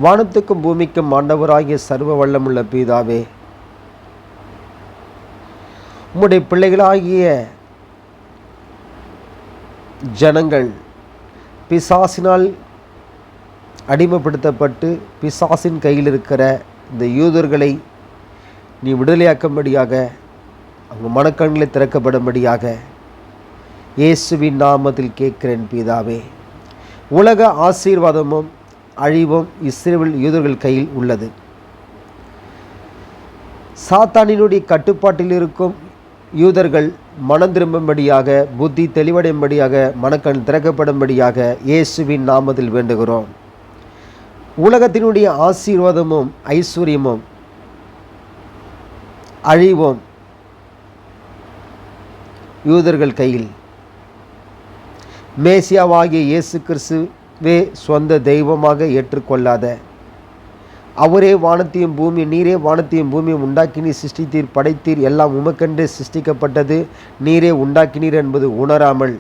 வானத்துக்கும் பூமிக்கும் ஆண்டவராகிய சர்வ வல்லமுள்ள பிதாவே, உம்முடைய பிள்ளைகளாகிய ஜனங்கள் பிசாசினால் அடிமைப்படுத்தப்பட்டு பிசாசின் கையில் இருக்கிற இந்த யூதர்களை நீ விடுதலையாக்கும்படியாக, அவங்க மனக்கண்களை திறக்கப்படும்படியாக இயேசுவின் நாமத்தில் கேட்கிறேன் பிதாவே. உலக ஆசீர்வாதமும் அழிவும் இஸ்ரவேல் யூதர்கள் கையில் உள்ளது. சாத்தானினுடைய கட்டுப்பாட்டில் இருக்கும் யூதர்கள் மனம் திரும்பும்படியாக, புத்தி தெளிவடையும்படியாக, மனக்கண் திறக்கப்படும்படியாக இயேசுவின் நாமத்தில் வேண்டுகிறோம். உலகத்தினுடைய ஆசீர்வாதமும் ஐஸ்வர்யமும் அழிவும் யூதர்கள் கையில். மேசியாவாகிய இயேசு கிறிஸ்துவே சொந்த தெய்வமாக ஏற்றுக்கொள்ளாத, அவரே வானத்தையும் பூமி, நீரே வானத்தையும் பூமியும் உண்டாக்கினீர், சிருஷ்டித்தீர், படைத்தீர், எல்லாம் உமக்கென்று சிருஷ்டிக்கப்பட்டது, நீரே உண்டாக்கினீர் என்பது உணராமல்,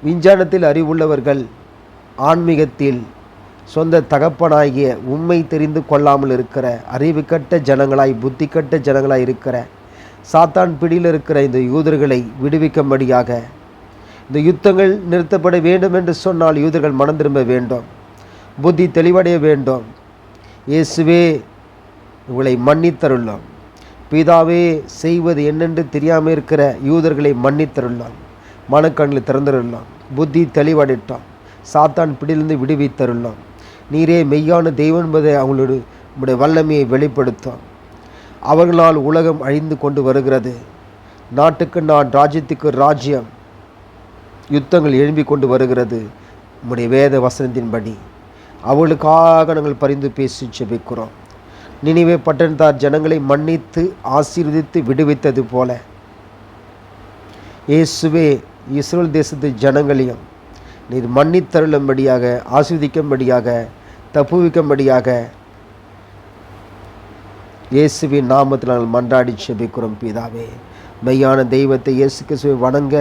விஞ்ஞானத்தில் அறிவுள்ளவர்கள், ஆன்மீகத்தில் சொந்த தகப்பனாகிய உண்மை தெரிந்து கொள்ளாமல் இருக்கிற அறிவு கட்ட ஜனங்களாய், புத்தி கட்ட ஜனங்களாய் இருக்கிற சாத்தான் பிடியில் இருக்கிற இந்த யூதர்களை விடுவிக்கும்படியாக, இந்த யுத்தங்கள் நிறுத்தப்பட வேண்டும் என்று சொன்னால் யூதர்கள் மனம் திரும்ப வேண்டும், புத்தி தெளிவடைய வேண்டும். இயேசுவே, உங்களை மன்னித்தருள்ளோம். பிதாவே, செய்வது என்னென்று தெரியாமல் இருக்கிற யூதர்களை மன்னித்தருள்ளோம், மனக்கண்களை திறந்தருள்ளோம், புத்தி தெளிவடைட்டோம், சாத்தான் பிடியிலிருந்து விடுவித்தருள்ளோம். நீரே மெய்யான தெய்வம் என்பதை அவங்களுடைய வல்லமையை வெளிப்படுத்தும். அவர்களால் உலகம் அழிந்து கொண்டு வருகிறது. நாட்டுக்கு நாடு, ராஜ்யத்துக்கு ராஜ்யம் யுத்தங்கள் எழும்பி கொண்டு வருகிறது. உம்முடைய வேத வசனத்தின்படி அவர்களுக்காக நாங்கள் பரிந்து பேசி ஜெபிக்கிறோம். நினிவே பட்டணத்தார் ஜனங்களை மன்னித்து ஆசீர்வதித்து விடுவித்தது போல இயேசுவே இஸ்ரவேல் தேசத்து ஜனங்களையும் நீர் மன்னித்தருளும்படியாக, ஆசீர்வதிக்கும்படியாக, தப்புவிக்கும்படியாக இயேசுவின் நாமத்தில் நாங்கள் மன்றாடி ஜெபிக்கிறோம் பிதாவே. மெய்யான தெய்வத்தை இயேசு கிறிஸ்துவை வணங்க,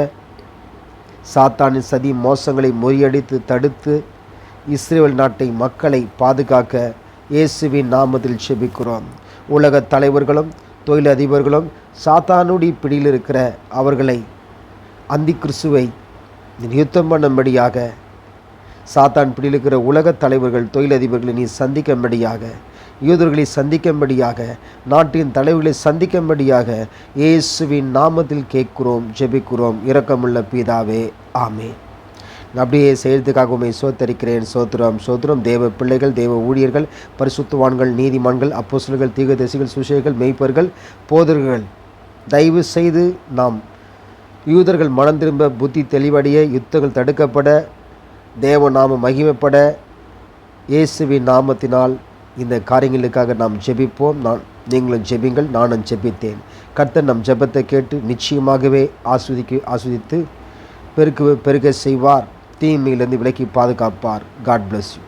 சாத்தானின் சதி மோசங்களை முறியடித்து தடுத்து இஸ்ரவேல் நாட்டை, மக்களை பாதுகாக்க இயேசுவின் நாமத்தில் ஜெபிக்கிறோம். உலக தலைவர்களும் தொழிலதிபர்களும் சாத்தானுடைய பிடியில் இருக்கிற அவர்களை, அந்தி கிறிஸ்துவை யுத்தம் பண்ணும்படியாக, சாத்தான் பிடியில் இருக்கிற உலக தலைவர்கள் தொழிலதிபர்களை நீ சந்திக்கும்படியாக, யூதர்களை சந்திக்கும்படியாக, நாட்டின் தலைவர்களை சந்திக்கும்படியாக இயேசுவின் நாமத்தில் கேட்கிறோம், ஜெபிக்கிறோம். இரக்கமுள்ள பிதாவே, ஆமே. அப்படியே செய்யறதுக்காக உண்மை சோத்தரிக்கிறேன். சோத்திரம் சோத்திரம். தேவ பிள்ளைகள், தேவ ஊழியர்கள், பரிசுத்தவான்கள், நீதிமான்கள், அப்போஸ்தலர்கள், தீர்க்கதரிசிகள், சுசேஷர்கள், மெய்ப்பர்கள், போதர்கள், தயவு செய்து நாம் யூதர்கள் மனம் திரும்ப, புத்தி தெளிவடைய, யுத்தங்கள் தடுக்கப்பட, தேவ நாமம் மகிமைப்பட இயேசுவின் நாமத்தினால் இந்த காரியங்களுக்காக நாம் ஜெபிப்போம். நீங்களும் ஜெபிங்கள், நானும் ஜெபித்தேன். கர்த்தர் நம் ஜெபத்தை கேட்டு நிச்சயமாகவே ஆஸ்வதித்து பெருக்க செய்வார். தீமையிலிருந்து விலக்கி பாதுகாப்பார். God bless you.